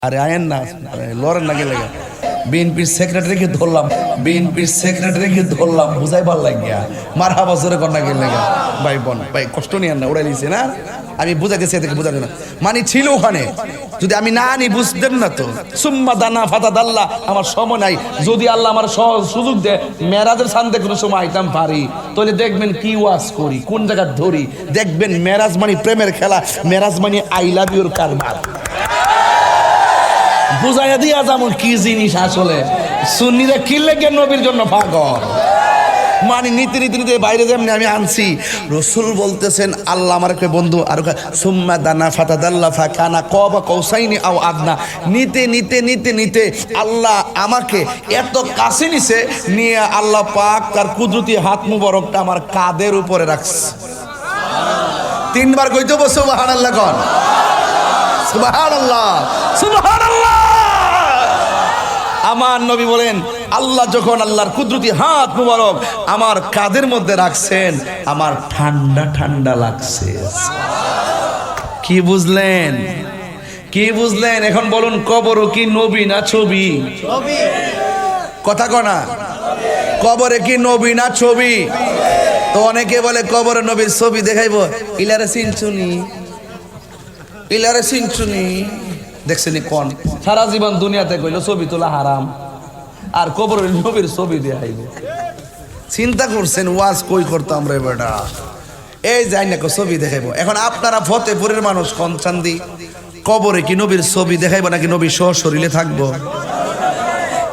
আরে আয়েন না, লড়েন না গেলে বিএনপির সেক্রেটারিকে ধরলাম বুঝাই ভাল লাগিয়া মার হাবা জোরে কন্যা গেলে ভাই বোন ভাই কষ্ট নিয়ে না উড়াই নিছে না। আমি বুঝাইতেছি এদেরকে বুঝাতে না মানে ছিল ওখানে, যদি আমি না আনি বুঝতেন না তো। সুম্মা দানা ফাতা দাল্লা, আমার সময় নাই। যদি আল্লাহ আমার সহজ সুযোগ দেয় মেরাজের সান্দে কোনো সময় আইতাম পারি, তাহলে দেখবেন কি ওয়াজ করি, কোন জায়গা ধরি। দেখবেন মেরাজ মানে প্রেমের খেলা, মেরাজ মানে আই লাভ ইউর কারবার। বুঝাইয়া দিয়া যেমন কি জিনিস আসলে সুন্নিরা কিনলে কে নবীর জন্য পাগল। মানে নীতি নীতি নীতি বাইরে যেমনি আমি আনছি, রসুল বলতেছেন আল্লাহ আমার একটা বন্ধু আর সুম্মা দানা ফাতাদাল্লা ফাকানা কবা কৌসাইনি আও আদনা। নিতে নিতে নিতে নিতে আল্লাহ আমাকে এত কাছে নিছে, নিয়ে আল্লাহ পাক তার কুদরতি হাত মুবারকটা আমার কাঁধের উপরে রাখছে। তিনবার কইতে বসে সুবহানাল্লাহ কোন সুবহানাল্লাহ সুবহানাল্লাহ। আমার নবী বলেন আল্লাহ যখন আল্লাহর কুদরতি হাত মুবারক আমার কাঁধের মধ্যে রাখছেন, আমার ঠান্ডা ঠান্ডা লাগছে। কি বুঝলেন? কি বুঝলেন? এখন বলুন, কবর কি নবী না ছবি? কথা কনা, কবরে কি নবী না ছবি? তো অনেকে বলে কবরে নবীর ছবি দেখাইবো। ইলারে চিনছুনি, ইলারে চিনছুনি দেখছেনি কোন সারা জীবন দুনিয়াতে কইলো ছবি তোলা হারাম, আর কবর নবীর ছবি দেখাইব। চিন্তা করছেন ওয়াজ কই করতাম রে বেটা, এই যাই না ছবি দেখাইবো। এখন আপনারা ফতেপুরের মানুষ কোন চান্দি, কবরে কি নবীর ছবি দেখাইবো নাকি নবী সহ শরীরে থাকবো?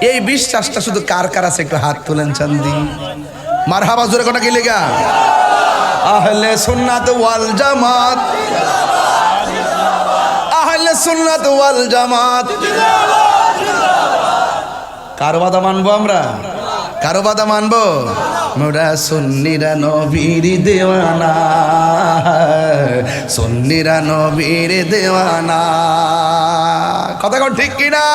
এই বিশ্বাসটা শুধু কার কার আছে একটু হাত তোলেন চান্দি। মারহাবা জোরে কোনা কি লেগা? আহলে সুন্নাত ওয়াল জামাত, আহলে সুন্নাত ওয়াল জামাত। কার বাদা মানবো আমরা? কার বাদা মানবো? মোরা সুন্নিরা নবীর দেওয়ানা, সুন্নিরা নবীর দেওয়ানা। কথা কোন ঠিক কিনা?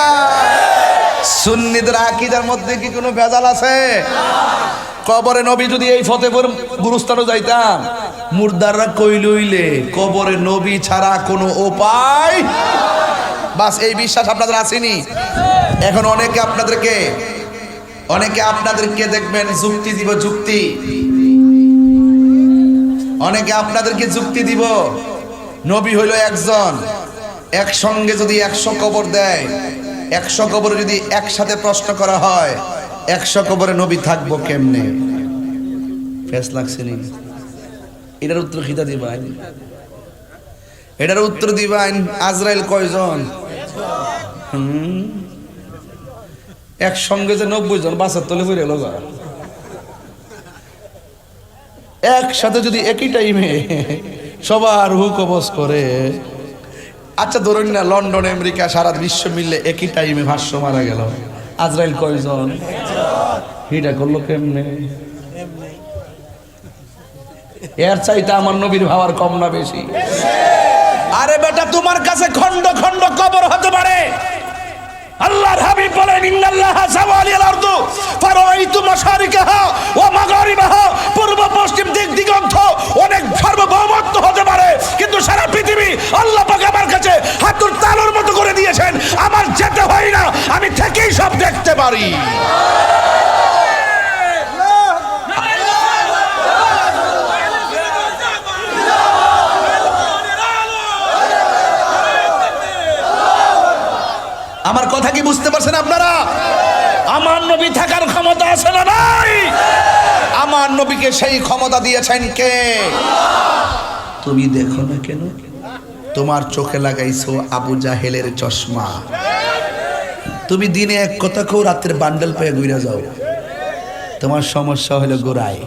সুন্নিদের আকীদার মধ্যে কি কোনো ভেজাল আছে? কবরে নবী যদি এই ফতেপুর গুরুস্থানে যাইতাম, মুর্দাররা কইলইলে কবরে নবী ছাড়া কোনো উপায়। বাস এই বিশ্বাস আপনাদের আসেনি? এখন অনেকে আপনাদেরকে দেখবেন যুক্তি দিব, যুক্তি। অনেকে আপনাদেরকে যুক্তি দিব, নবী হইল একজন, একসঙ্গে যদি 100 কবর দেয়, 100 কবরে যদি একসাথে প্রশ্ন করা হয়, 100 কবরে নবী থাকবো কেমনে? ফেস লাগছে নি? এটার উত্তর খিদা দিবেন, এটার উত্তর দিবেন। আজরাইল কয়জন? একসঙ্গে যে 90 জন বাসার তলে ফিরে এলো, একসাথে যদি একই টাইমে সবার হু কবজ করে। আচ্ছা ধরুন না লন্ডন আমেরিকা সারা বিশ্ব মিললে একই টাইমে ভাষ্য মারা গেল, আজরাইল কয়জন? এটা করলো কেমনে? এর চাইতে আমার নবীর ভাবার কম না বেশি? আরে বেটা, তোমার কাছে খন্ড খন্ড কবর হতে পারে। আল্লাহর হাবিব বলেন ইন্নাল্লাহা সাওয়ালিয়াল আরদু ফারাআইতু মাশারিকাহা ওয়া মাগারিবাহা, পূর্ব পশ্চিম দিক দিগন্ত অনেক সার্বভৌমত্ব হতে পারে, কিন্তু সারা পৃথিবী আল্লাহ পাক আমার কাছে হাতুর তালুর মতো করে দিয়েছেন। আমার যেতে হয় না, আমি থেকেই সব দেখতে পারি। আমার কথা কি বুঝতে পারছেন আপনারা? আমার নবী থাকার ক্ষমতা আছে না নাই? আমার নবীকে সেই ক্ষমতা দিয়েছেন কে? তুমি দেখো না কেন? তোমার চোখে লাগাইছো আবু জাহেলের চশমা। তুমি দিনে এক কথা কও, রাতের বান্ডেল পেয়ে ঘুরে যাও। তোমার সমস্যা হলো গোড়ায়।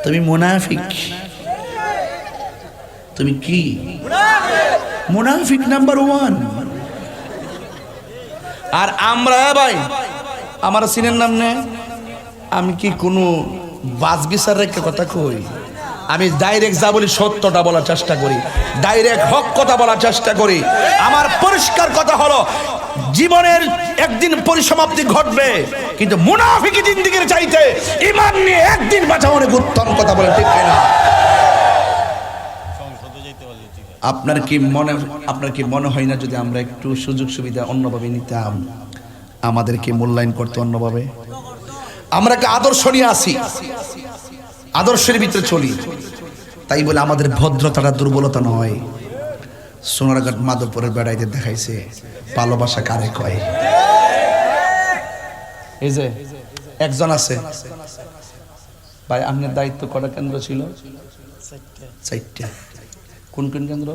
তুমি মুনাফিক। তুমি কি মুনাফিক নাম্বার 1। আর আমরা ভাই, আমার সিনের নাম নে, আমি কি কোনো বাস বিচার রেখে কথা কই? আমি ডাইরেক্ট যা বলি সত্যটা বলার চেষ্টা করি, ডাইরেক্ট হক কথা বলার চেষ্টা করি। আমার পরিষ্কার কথা হলো, জীবনের একদিন পরিসমাপ্তি ঘটবে, কিন্তু মুনাফিকি জিন্দেগির চাইতে ঈমান নিয়ে একদিন বাঁচা অনেক উত্তম। কথা বলে ঠিক না? সংসদে যেতে পারলে ঠিক আছে। আপনার কি মনে হয় না যদি আমরা একটু সুযোগ সুবিধা অন্যভাবে নিতাম, আমাদেরকে মূল্যায়ন করতে অন্যভাবে? আমরা কি আদর্শ নিয়ে আসি, আদর্শের ভিতরে চলি, তাই বলে আমাদের ভদ্রতাটা দুর্বলতা নয়। সোনারঘাট মাধবপুরের বেড়াইতে দেখাইছে ভালোবাসা কারে কয়। এই যে একজন আছে ভাই, আপনার দায়িত্ব কটা কেন্দ্র ছিল? 4টা। কোন কোন কেন্দ্র?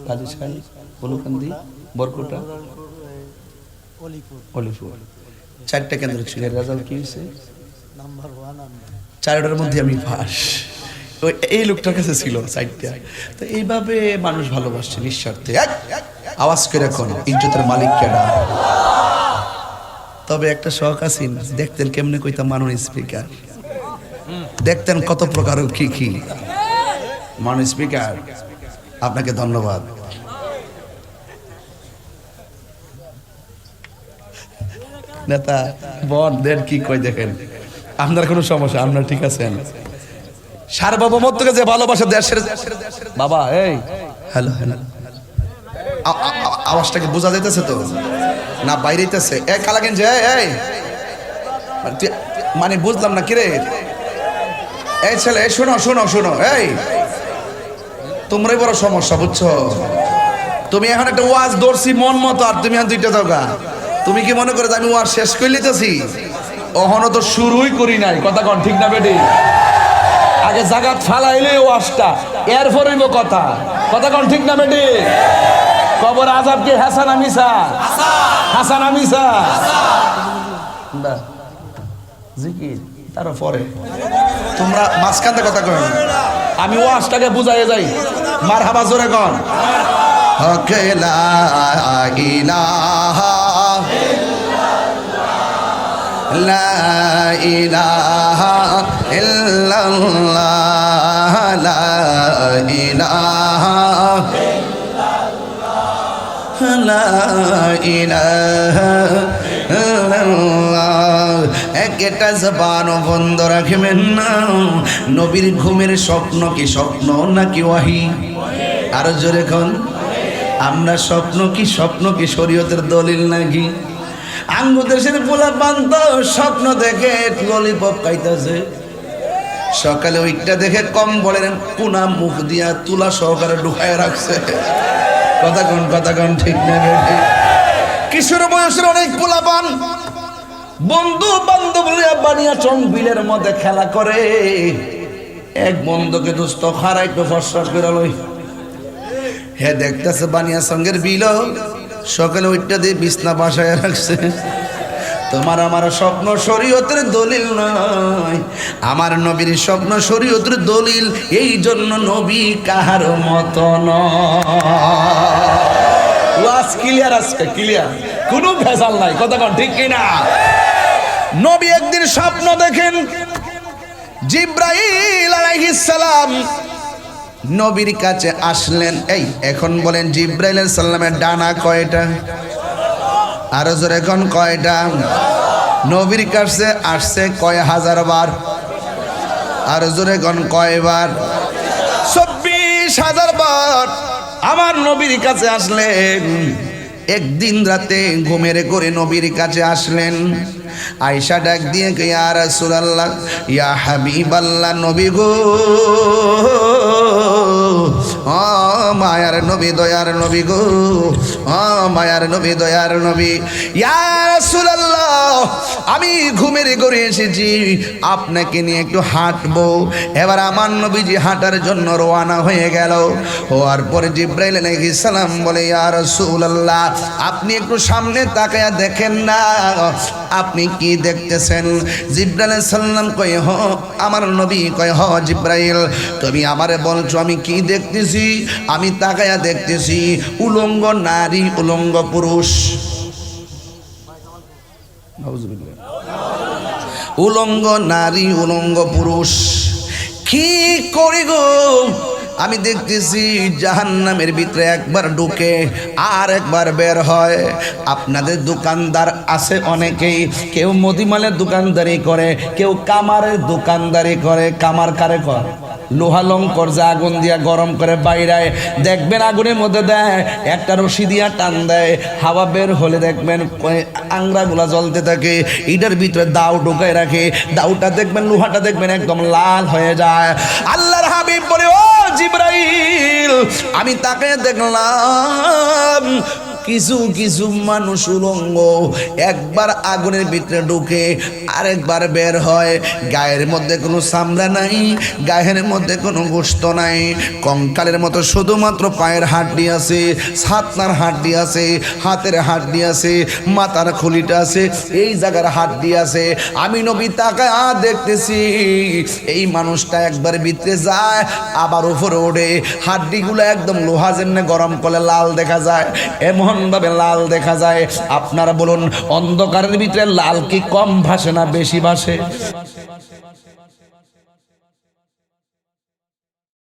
কাজীশাল, বলুকান্দি, বরকুটা, অলিপুর। 4টা কেন্দ্র ছিল। রেজাল্ট কি হয়েছে? নাম্বার 1। 4টার মধ্যে আমি পাস। এই লোকটার কাছে ছিল 4টা। তো এইভাবে মানুষ ভালোবাসছে নিঃস্বার্থে। আওয়াজ করে কোন ইজ্জতের মালিক কেডা? তবে একটা শখ আছে, দেখতেন কেমনে কইতাম মানুষ স্পিকার, দেখতেন কত প্রকার কি মানুষ স্পিকার। আপনাকে ধন্যবাদ। নেতা বন দেন কি কই, দেখেন আপনার কোনো সমস্যা, আপনার ঠিক আছেন। সার্বভৌমত্বকে যে ভালোবাসা দেশের বাবা। এই হ্যালো হ্যালো, আওয়াজটাকে বোঝা যাইতেছে তো না বাইরে হইতেছে? এই কালাগেন যে এই মানে বুঝলাম না কিরে। এই ছেলে শোনো শোনো শোনো, এই তোমরাই বড় সমস্যা বুঝছো। তুমি এখন একটা ওয়াজ ধরছি মন মতো, আর তুমি এখন 2টা দাওগা। তুমি কি মনে করো আমি ওয়াজ শেষ করে লিতেছি? ওহনো তো শুরুই করি নাই। কথা কন ঠিক না বেটি? আগে জাগাত ফালাইলে ওয়াজটা, এরপর হইব কথা। কথা কন ঠিক না বেটি? কবর আযাব কি হাসান মিসা? হাসান মিসা না জিকির তারপরে তোমরা মাঝখানতে কথা কয়। আমি ওয়াজটাকে বুঝাইয়ে যাই। মারহাবা জোরে কন। হক লা ইলাহা লা ইলাহা ইল্লাল্লাহ লা ইলাহা লা ইলাহা ইল্লাল্লাহ। একটা জবান বন্ধ রাখবেন না। নবীর ঘুমের স্বপ্ন কি স্বপ্ন নাকি ওয়াহি? আর জোরে কোন। আমরা স্বপ্ন কি শরীয়তের দলিল নাকি? আঙ্গু দেশের পোলা বান্ত স্বপ্ন দেখে ললিপপ খাইতেছে, সকালে ওইটা দেখে কম্বলের কোনা মুখ দিয়া তুলা সহকারে ঢুকায় রাখছে। কথা কোন ঠিক না বেটি? কিশোর বয়সের অনেক পোলাপান বন্ধু বান্ধব বানিয়া চং বিলের মধ্যে খেলা করে। এক বন্ধুকে দোস্ত খারাই তো ফসফস করে লই। হে দেখতেছে বানিয়া সঙ্গের বিল, সকালে ওইটা দিয়ে বিছনা বাসায় রাখছে। তোমার আমার স্বপ্ন শরীয়তের দলিল নয়, আমার নবীর স্বপ্ন শরীয়তের দলিল। এই জন্য নবী কাহার মতো নয়। ওয়াজ ক্লিয়ার আজকে, ক্লিয়ার, কোনো ভেজাল নাই। কথা কোন ঠিক কিনা? নবী একদিন স্বপ্ন দেখেন, জিব্রাইল আলাইহিস সালাম নবীর কাছে আসলেন। এই এখন বলেন জিব্রাইল আলাইহিস সালামের ডানা কয়টা? আর জোরে কোন কয়টা? নবীর কাছে আসছে কয় হাজার বার? আর জোরে কোন কয়বার? 24,000 বার আমার নবীর কাছে আসলেন। একদিন রাতে ঘুমের করে নবীর কাছে আসলেন। আয়েশা ডাক দিয়ে ইয়া রাসূলুল্লাহ, ইয়া হাবিবাল্লাহ, নবী গো, ও মায়ার নবী, দয়ার নবী গো, ও মায়ার নবী, দয়ার নবী। ইয়া রাসূলুল্লাহ, আমি ঘুমের ঘরে এসেছি, আপনাকে নিয়ে একটু হাঁটবো। এবার আমার নবীজি হাঁটার জন্য রওনা হয়ে গেল। হওয়ার পরে জিব্রাইল আলাইহিস সালাম বলে, ইয়া রাসূলুল্লাহ, আপনি একটু সামনে তাকায়া দেখেন না, আপনি কি দেখতেছেন? জিব্রাইল আলাইহিস সালাম কয়, হ আমার নবী কয়, হ জিব্রাইল, তুমি আমারে বলছো আমি কি দেখতেছি? আমি তাকায়া দেখতেছি উলঙ্গ নারী, উলঙ্গ পুরুষ। উলঙ্গ নারী, উলঙ্গ পুরুষ। কি করি গো? আমি দেখতেছি জাহান্নামের ভিতরে একবার ঢুকে আর একবার বের হয়। আপনাদের দোকানদার আছে অনেকেই, কেউ মুদিমালের দোকানদারি করে, কেউ কামারের দোকানদারি করে। কামার কারে করে? লোহা লঙ্কর যে আগুন দিয়া গরম করে বাইরায় দেখবেন আগুনের মধ্যে দেয় একটা রশি দিয়া টান দেয়, হাওয়া বের হলে দেখবেন আংরাগুলা জ্বলতে থাকে, এটার ভিতরে দাও ঢুকায় রাখে, দাউটা দেখবেন লোহাটা দেখবেন একদম লাল হয়ে যায়। আল্লাহর হাবিব বলে, ও জিবরাইল, আমি তাকে দেখলাম কিছু কিছু মানুষ উলঙ্গ, একবার আগুনের ভিতরে ঢুকে আরেকবার বের হয়, গায়ের মধ্যে কোনো চামড়া নাই, গায়ের মধ্যে কোনো গোশত নাই, কঙ্কালের মতো শুধুমাত্র পায়ের হাড্ডি আছে, ছাতনার হাড্ডি আছে, হাতের হাড্ডি আছে, মাথার খুলিটা আছে, এই জায়গার হাড্ডি আছে। আমি নবী তাকায় দেখতেছি এই মানুষটা একবার ভিতরে যায় আবার উপরে ওঠে, হাড্ডিগুলো একদম লোহা যেমনি গরম করলে লাল দেখা যায় এমন ভাবে লাল দেখা যায়। আপনারা বলুন, অন্ধকারের ভিতরে লাল কি কম ভাসে না বেশি ভাসে?